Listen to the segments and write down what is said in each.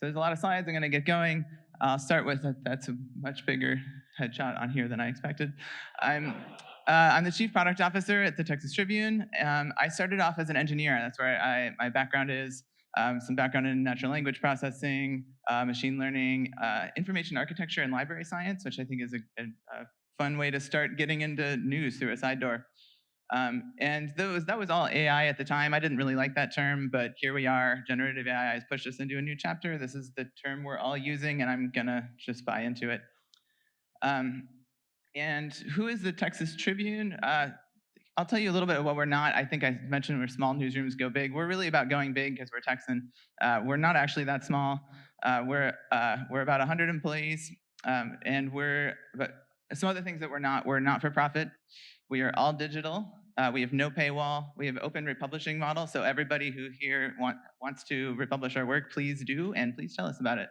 So there's a lot of slides. I'm going to get going. I'll start with that's a much bigger headshot on here than I expected. I'm the chief product officer at the Texas Tribune. I started off as an engineer. That's where my background is. Some background in natural language processing, machine learning, information architecture, and library science, which I think is a fun way to start getting into news through a side door. And that was all AI at the time. I didn't really like that term, but here we are. Generative AI has pushed us into a new chapter. This is the term we're all using, and I'm gonna just buy into it. And who is the Texas Tribune? I'll tell you a little bit of what we're not. I think I mentioned we're small newsrooms go big. We're really about going big because we're Texan. We're not actually that small. We're about 100 employees, and but some other things that we're not for profit. We are all digital. We have no paywall. We have open republishing model. So everybody who here wants to republish our work, please do, and please tell us about it.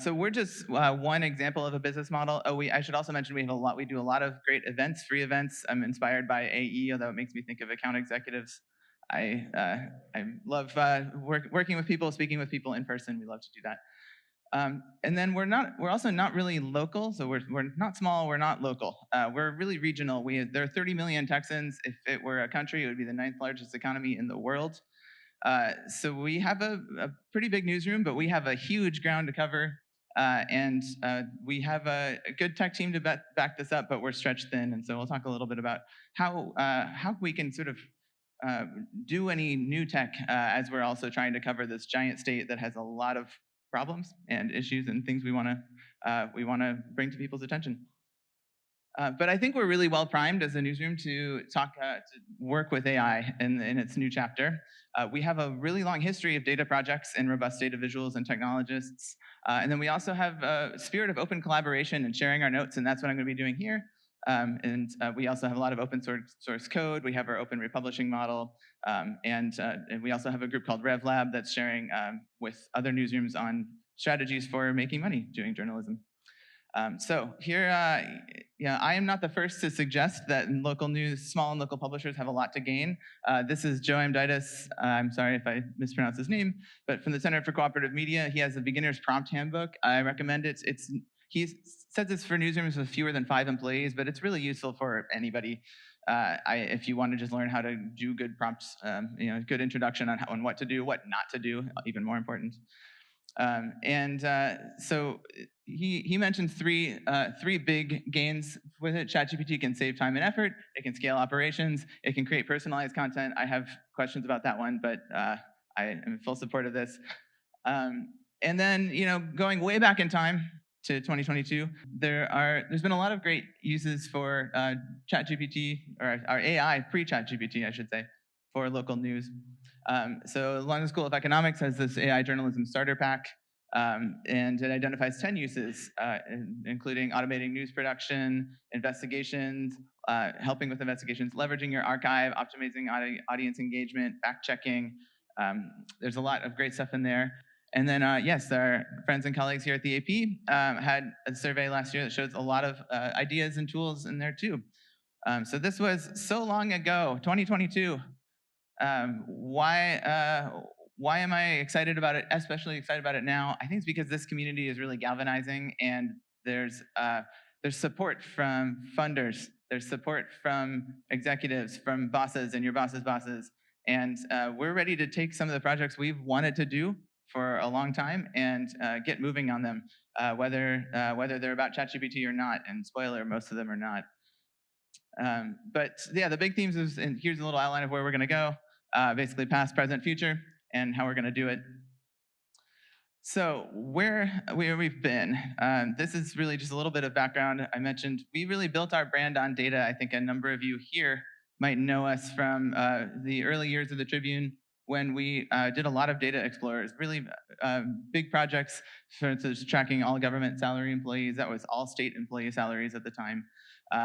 So we're just one example of a business model. Oh, I should also mention we do a lot of great events, free events. I'm inspired by AE, although it makes me think of account executives. I love working with people, speaking with people in person. We love to do that. And then we're also not really local, so we're not small, we're not local. We're really regional. There are 30 million Texans. If it were a country, it would be the 9th largest economy in the world. So we have a pretty big newsroom, but we have a huge ground to cover, and we have a good tech team to back this up, but we're stretched thin, and so we'll talk a little bit about how we can sort of do any new tech as we're also trying to cover this giant state that has a lot of problems and issues and things we want to bring to people's attention. But I think we're really well primed as a newsroom to work with AI in its new chapter. We have a really long history of data projects and robust data visuals and technologists. And then we also have a spirit of open collaboration and sharing our notes, and that's what I'm going to be doing here. And we also have a lot of open source code. We have our open republishing model. And we also have a group called RevLab that's sharing with other newsrooms on strategies for making money doing journalism. So here, I am not the first to suggest that small and local publishers have a lot to gain. This is Joe Amditis. I'm sorry if I mispronounced his name, but from the Center for Cooperative Media. He has a beginner's prompt handbook. I recommend it. He says it's for newsrooms with fewer than 5 employees, but it's really useful for anybody. If you want to just learn how to do good prompts, good introduction on what to do, what not to do, even more important. So he mentioned three big gains with it. ChatGPT can save time and effort. It can scale operations. It can create personalized content. I have questions about that one, but I am in full support of this. And then, going way back in time to 2022, there's been a lot of great uses for ChatGPT, or our AI, pre-ChatGPT, I should say, for local news. So London School of Economics has this AI journalism starter pack, and it identifies 10 uses, including automating news production, investigations, helping with investigations, leveraging your archive, optimizing audience engagement, fact-checking. There's a lot of great stuff in there. And then, yes, our friends and colleagues here at the AP had a survey last year that shows a lot of ideas and tools in there too. So this was so long ago, 2022. Why am I excited about it, especially excited about it now? I think it's because this community is really galvanizing, and there's support from funders, there's support from executives, from bosses and your boss's bosses, and we're ready to take some of the projects we've wanted to do for a long time and get moving on them, whether they're about ChatGPT or not, and spoiler, most of them are not. But yeah, the big themes is, and here's a little outline of where we're going to go. Basically past, present, future, and how we're going to do it. So where we've been, this is really just a little bit of background. I mentioned we really built our brand on data. I think a number of you here might know us from the early years of the Tribune, when we did a lot of data explorers, really big projects, for instance, tracking all government salary employees. That was all state employee salaries at the time.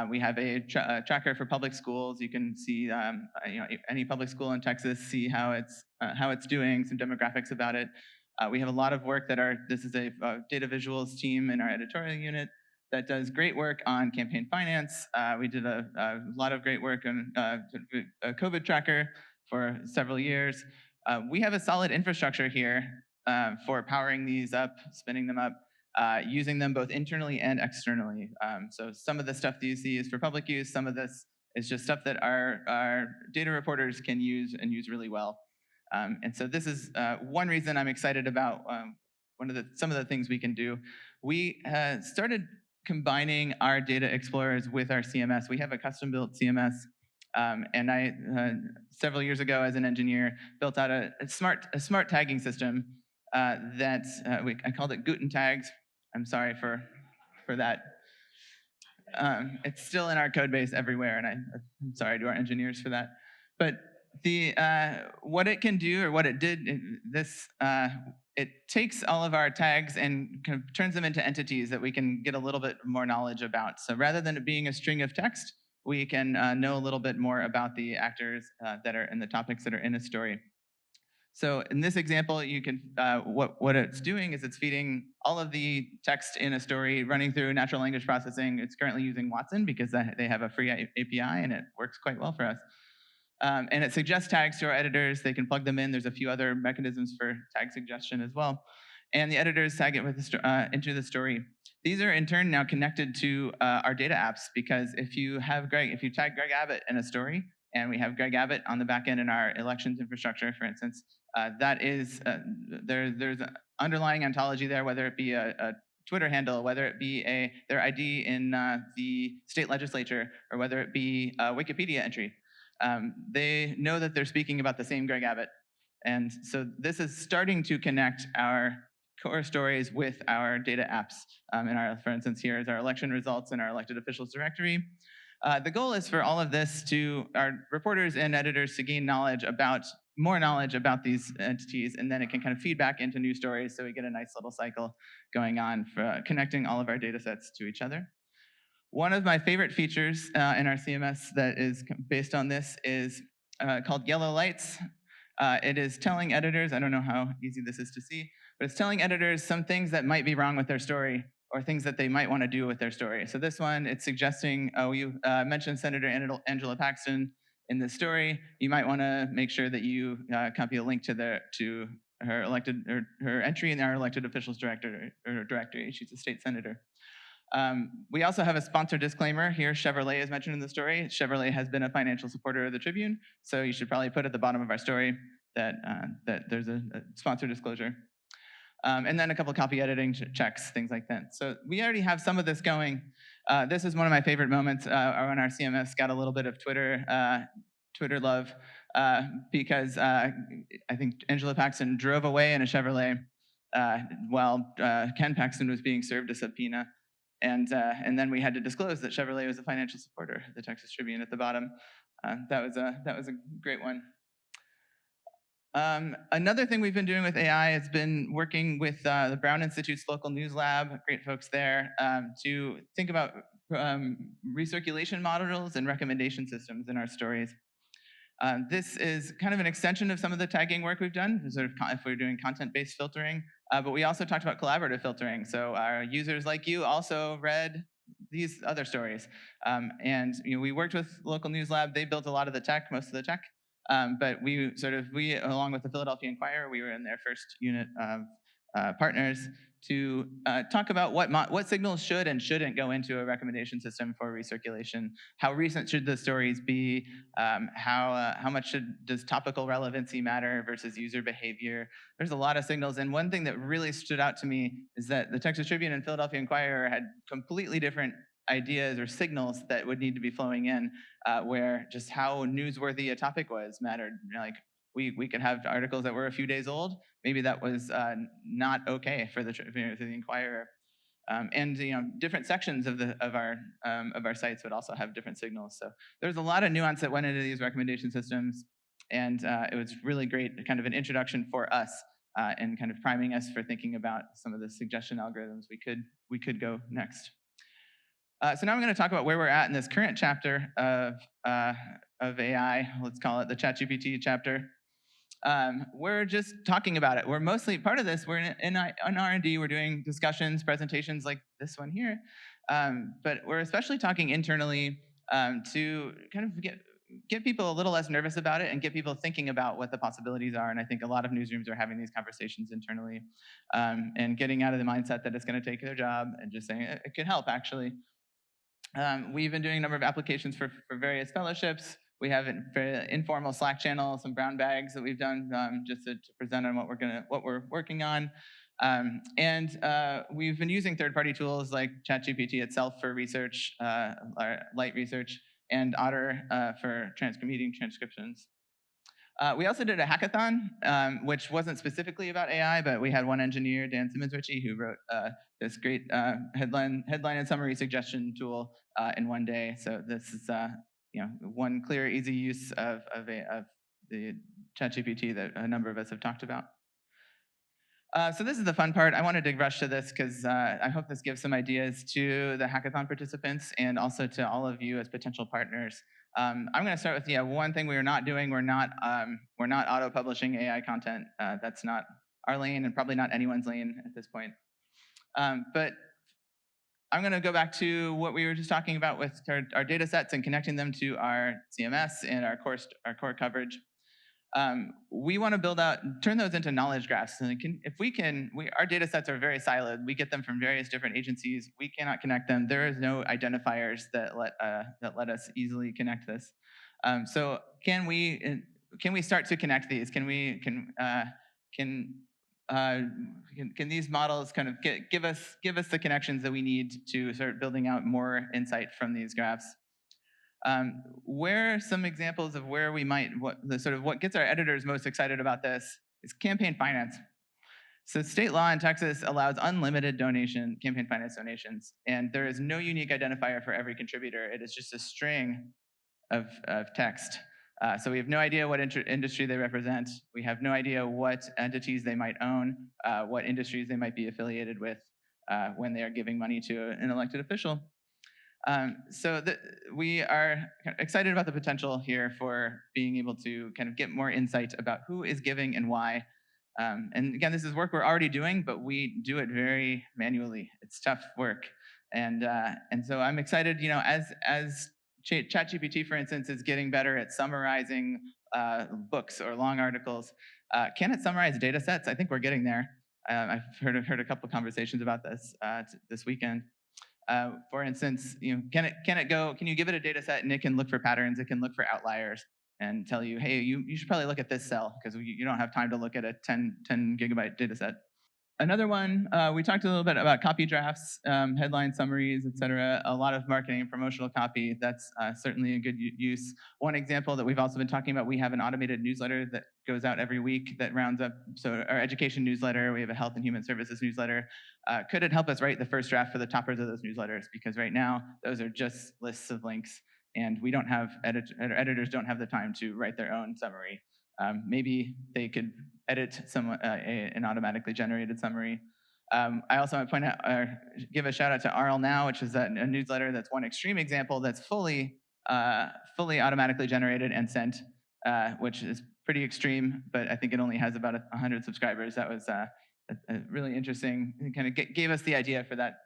We have a tracker for public schools. You can see any public school in Texas, see how it's doing, some demographics about it. We have a lot of work this is a data visuals team in our editorial unit that does great work on campaign finance. We did a lot of great work on a COVID tracker for several years. We have a solid infrastructure here for powering these up, spinning them up, using them both internally and externally. So some of the stuff that you see is for public use. Some of this is just stuff that our data reporters can use and use really well. And so this is one reason I'm excited about some of the things we can do. We started combining our data explorers with our CMS. We have a custom-built CMS, and I several years ago, as an engineer, built out a smart tagging system that I called it Guten tags. I'm sorry for that. It's still in our code base everywhere, and I'm sorry to our engineers for that. But the what it can do, or what it did, it takes all of our tags and kind of turns them into entities that we can get a little bit more knowledge about. So rather than it being a string of text, we can know a little bit more about the actors that are and the topics that are in a story. So in this example, you can what it's doing is it's feeding all of the text in a story running through natural language processing. It's currently using Watson because they have a free API, and it works quite well for us. And it suggests tags to our editors. They can plug them in. There's a few other mechanisms for tag suggestion as well. And the editors tag it with into the story. These are in turn now connected to our data apps, because if you tag Greg Abbott in a story, and we have Greg Abbott on the back end in our elections infrastructure, for instance, that is there's an underlying ontology there, whether it be a Twitter handle, whether it be their ID in the state legislature, or whether it be a Wikipedia entry. They know that they're speaking about the same Greg Abbott. And so this is starting to connect our core stories with our data apps. For instance, here is our election results in our elected officials directory. The goal is for all of this our reporters and editors to gain more knowledge about these entities, and then it can kind of feed back into new stories, so we get a nice little cycle going on for connecting all of our data sets to each other. One of my favorite features in our CMS that is based on this is called Yellow Lights. It is telling editors, I don't know how easy this is to see, but it's telling editors some things that might be wrong with their story, or things that they might want to do with their story. So this one, it's suggesting, you mentioned Senator Angela Paxton in this story. You might want to make sure that you copy a link to her entry in our elected officials directory. She's a state senator. We also have a sponsor disclaimer here. Chevrolet is mentioned in the story. Chevrolet has been a financial supporter of the Tribune, so you should probably put at the bottom of our story that there's a sponsor disclosure. And then a couple copy editing checks, things like that. So we already have some of this going. This is one of my favorite moments when our CMS got a little bit of Twitter love, because I think Angela Paxton drove away in a Chevrolet while Ken Paxton was being served a subpoena. And then we had to disclose that Chevrolet was a financial supporter of the Texas Tribune at the bottom. That was a great one. Another thing we've been doing with AI has been working with the Brown Institute's local news lab, great folks there, to think about recirculation models and recommendation systems in our stories. This is kind of an extension of some of the tagging work we've done, if we're doing content-based filtering, but we also talked about collaborative filtering. So our users like you also read these other stories. And we worked with local news lab. They built a lot of the tech, most of the tech. But we, along with the Philadelphia Inquirer, we were in their first unit of partners to talk about what signals should and shouldn't go into a recommendation system for recirculation. How recent should the stories be? How much does topical relevancy matter versus user behavior? There's a lot of signals, and one thing that really stood out to me is that the Texas Tribune and Philadelphia Inquirer had completely different ideas or signals that would need to be flowing in, where just how newsworthy a topic was mattered. Like we could have articles that were a few days old. Maybe that was not okay for the Inquirer. And different sections of our sites would also have different signals. So there's a lot of nuance that went into these recommendation systems, and it was really great, kind of an introduction for us, and kind of priming us for thinking about some of the suggestion algorithms we could go next. So now I'm going to talk about where we're at in this current chapter of AI. Let's call it the ChatGPT chapter. We're just talking about it. We're mostly part of this. We're in R&D. We're doing discussions, presentations like this one here. But we're especially talking internally to kind of get people a little less nervous about it and get people thinking about what the possibilities are. And I think a lot of newsrooms are having these conversations internally, and getting out of the mindset that it's going to take their job and just saying it could help actually. We've been doing a number of applications for various fellowships. We have a very informal Slack channel, some brown bags that we've done, just to present on what we're working on. And we've been using third-party tools like ChatGPT itself for research, light research, and Otter for meeting transcriptions. We also did a hackathon, which wasn't specifically about AI, but we had one engineer, Dan Simmons-Ritchie, who wrote this great headline and summary suggestion tool in one day. So this is one clear, easy use of the ChatGPT that a number of us have talked about. So this is the fun part. I wanted to rush to this because I hope this gives some ideas to the hackathon participants and also to all of you as potential partners. I'm going to start with one thing we're not doing. We're not auto-publishing AI content. That's not our lane and probably not anyone's lane at this point. But I'm going to go back to what we were just talking about with our data sets and connecting them to our CMS and our core coverage. We want to turn those into knowledge graphs. And our data sets are very siloed. We get them from various different agencies. We cannot connect them. There is no identifiers that let us easily connect this. So can we start to connect these? Can these models kind of give us the connections that we need to start building out more insight from these graphs? Where are some examples of where we might, what gets our editors most excited about this is campaign finance. So state law in Texas allows unlimited campaign finance donations, and there is no unique identifier for every contributor. It is just a string of text. So we have no idea what industry they represent. We have no idea what entities they might own, what industries they might be affiliated with when they are giving money to an elected official. So we are excited about the potential here for being able to kind of get more insight about who is giving and why. And again, this is work we're already doing, but we do it very manually. It's tough work. And so I'm excited, as ChatGPT, for instance, is getting better at summarizing books or long articles. Can it summarize data sets? I think we're getting there. I've heard a couple of conversations about this this weekend. For instance, can you give it a data set and it can look for patterns, it can look for outliers and tell you, hey, you should probably look at this cell because you don't have time to look at a 10 gigabyte data set. Another one, we talked a little bit about copy drafts, headline summaries, et cetera. A lot of marketing and promotional copy, that's certainly a good use. One example that we've also been talking about, we have an automated newsletter that goes out every week that rounds up, so our education newsletter, we have a health and human services newsletter. Could it help us write the first draft for the toppers of those newsletters? Because right now, those are just lists of links, and we don't have, editors don't have the time to write their own summary. Maybe they could edit an automatically generated summary. I also want to point out, give a shout out to RL Now, which is a newsletter that's one extreme example that's fully automatically generated and sent, which is pretty extreme, but I think it only has about 100 subscribers. That was really interesting. It kind of gave us the idea for that.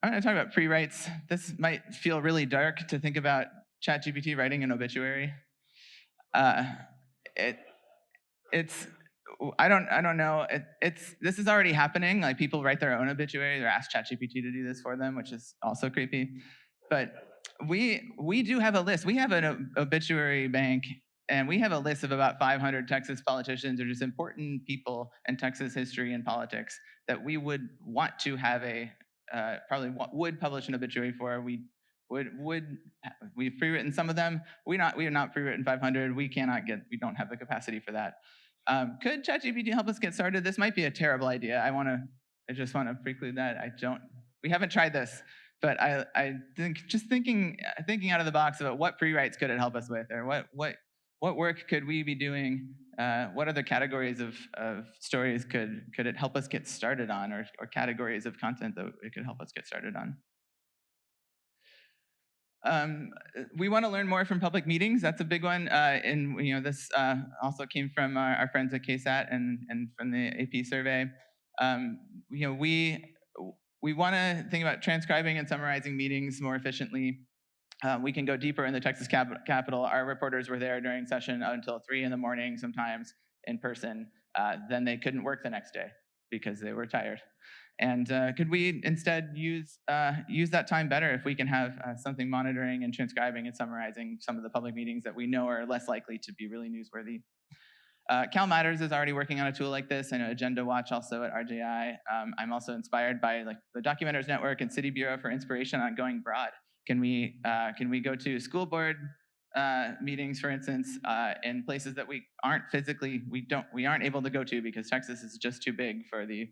I'm going to talk about pre-writes. This might feel really dark to think about ChatGPT writing an obituary. I don't know. This is already happening. Like, people write their own obituary or ask ChatGPT to do this for them, which is also creepy. But we do have a list. We have an obituary bank, and we have a list of about 500 Texas politicians or just important people in Texas history and politics that we would want to have probably would publish an obituary for. We've pre-written some of them. We have not pre-written 500. We don't have the capacity for that. Could ChatGPT help us get started? This might be a terrible idea. I just want to preclude that. We haven't tried this, but I think just thinking out of the box about what pre-writes could it help us with, or what work could we be doing? What other categories of stories could it help us get started on, or categories of content that it could help us get started on? We want to learn more from public meetings. That's a big one. And this also came from our friends at KSAT and from the AP survey. We want to think about transcribing and summarizing meetings more efficiently. we can go deeper in the Texas Capitol. Our reporters were there during session until 3 in the morning, sometimes in person. Then they couldn't work the next day because they were tired. And could we instead use that time better if we can have something monitoring and transcribing and summarizing some of the public meetings that we know are less likely to be really newsworthy? Cal Matters is already working on a tool like this. I know Agenda Watch also at RJI. I'm also inspired by the Documenters Network and City Bureau for inspiration on going broad. Can we go to school board meetings, for instance, in places that we aren't able to go to because Texas is just too big for the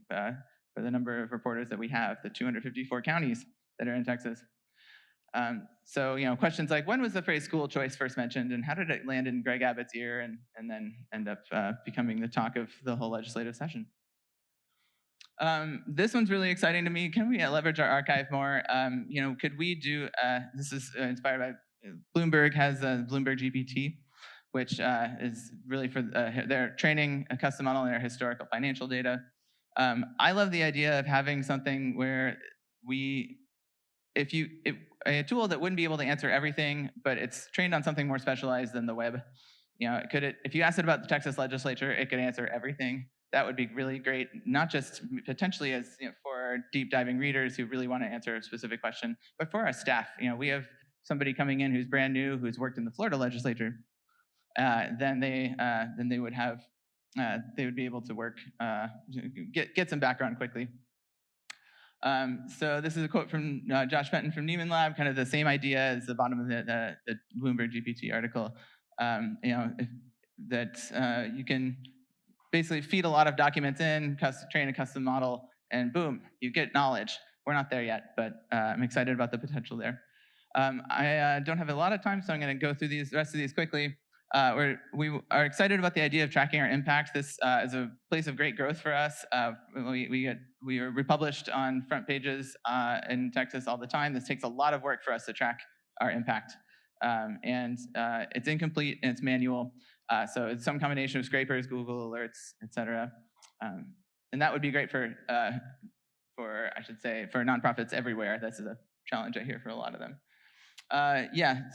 number of reporters that we have, the 254 counties that are in Texas. So questions like, when was the phrase school choice first mentioned, and how did it land in Greg Abbott's ear and then end up becoming the talk of the whole legislative session? This one's really exciting to me. Can we leverage our archive more? Could we do, this is inspired by Bloomberg has Bloomberg GPT, which is really for their training a custom model in their historical financial data. I love the idea of having something where a tool that wouldn't be able to answer everything, but it's trained on something more specialized than the web. If you asked it about the Texas legislature, it could answer everything. That would be really great, not just potentially as for deep diving readers who really want to answer a specific question, but for our staff. We have somebody coming in who's brand new, who's worked in the Florida legislature. Then they would be able to work, get some background quickly. So this is a quote from Josh Fenton from Neiman Lab, kind of the same idea as the bottom of the Bloomberg GPT article. You can basically feed a lot of documents in, train a custom model, and boom, you get knowledge. We're not there yet, but I'm excited about the potential there. I don't have a lot of time, so I'm going to go through the rest of these quickly. We are excited about the idea of tracking our impact. This is a place of great growth for us. We are republished on front pages in Texas all the time. This takes a lot of work for us to track our impact. And it's incomplete and it's manual. So it's some combination of scrapers, Google alerts, et cetera. And that would be great for nonprofits everywhere. This is a challenge I hear for a lot of them.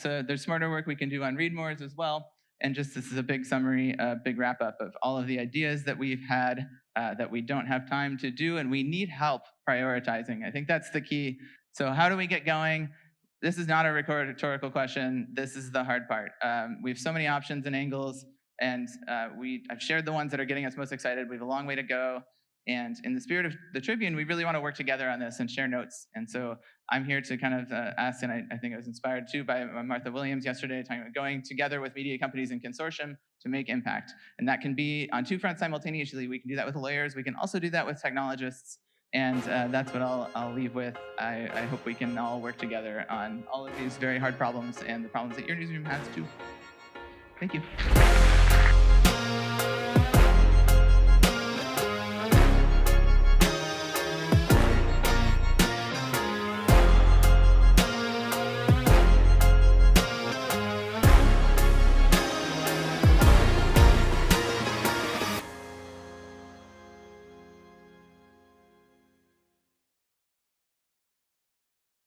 So there's smarter work we can do on read mores as well. And this is a big summary, a big wrap up of all of the ideas that we've had that we don't have time to do, and we need help prioritizing. I think that's the key. So how do we get going? This is not a rhetorical question. This is the hard part. We have so many options and angles, and I've shared the ones that are getting us most excited. We have a long way to go. And in the spirit of the Tribune, we really want to work together on this and share notes. And so I'm here to kind of ask, and I think I was inspired too by Martha Williams yesterday, talking about going together with media companies in consortium to make impact. And that can be on two fronts simultaneously. We can do that with lawyers. We can also do that with technologists. And that's what I'll leave with. I hope we can all work together on all of these very hard problems and the problems that your newsroom has too. Thank you.